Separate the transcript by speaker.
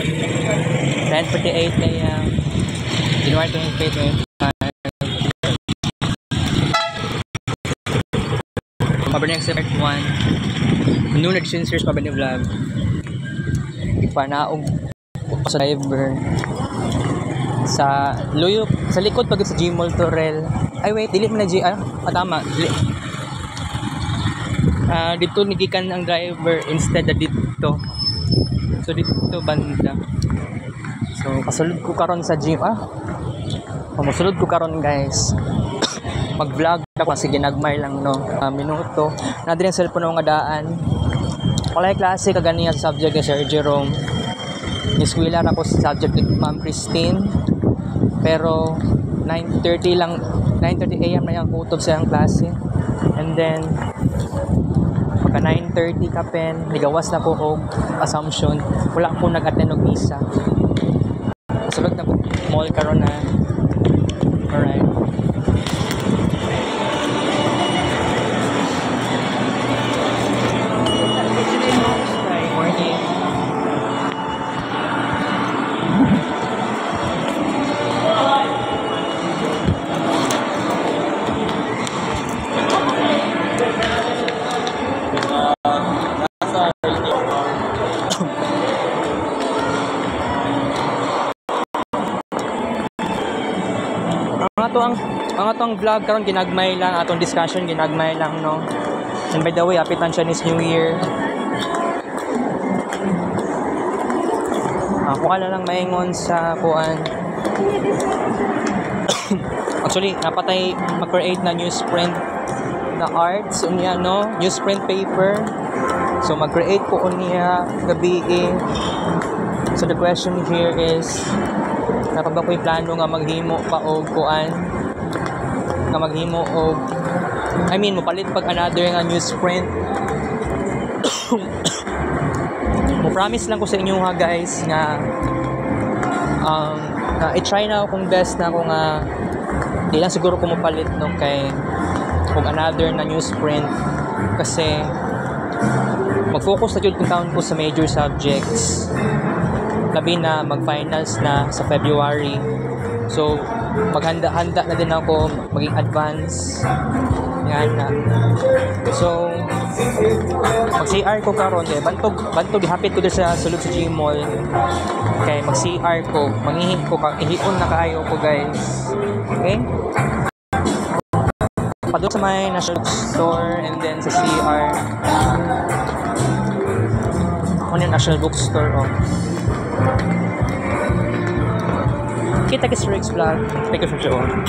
Speaker 1: 10:48 a.m. January 25, 2025. Pabalik sa part 1. Noon nag-sincere pa ba ni vlog? Ipanaog sa driver. Sa luyo, sa likod pag sa Gmall Torrel. Ay wait, dili man na tama. Dito nigikan ang driver instead na dito. So dito banda. So kasulod ko karon sa gym Masulod ko karon guys. Mag-vlog ako sige nagmay lang no. Minuto. Na din ang cellphone nga daan. Walay klase kaganiya sa subject ni Sir Jerome. Niskwila ako sa subject ni Ma'am Christine. Pero 9:30 AM na yung kutob sa yung klase. And then pagka 9:30 kapen, nigawas na ko og assumption. Wala ko nag-attend og isa. Sulod na ko mall karon na. Alright. Morning. Ang atong vlog karon ginagmay lang, atong discussion ginagmay lang no. And by the way, apitan Chinese New Year. Ako ka lang maingon sa kuan. Actually, napatay mag-create na newsprint na arts unya no, newsprint paper. So mag-create ko unya gabi. So the question here is nakaba ko'y plano nga maghimo pa og kuan nga maghimo og mopalit pag another nga newsprint. Mo promise lang ko sa inyo ha guys nga i-try na akong best na ako nga di lang siguro ko mapalit no kay og another na newsprint kasi mag-focus na jud kung taon ko sa major subjects. Labi na mag-finals na sa February. So, maghanda-handa na din ako maging advance. Yan na. So, mag-CR ko karon eh. Bantog hapit ko din sa sulod sa Gmall. Okay, mag-CR ko. Mangihi ko ihion na kayo ko guys. Okay? Padung sa may National Bookstore and then sa CR. Ano yung National Bookstore kita kay Sir X Vlog. Thank you for joining.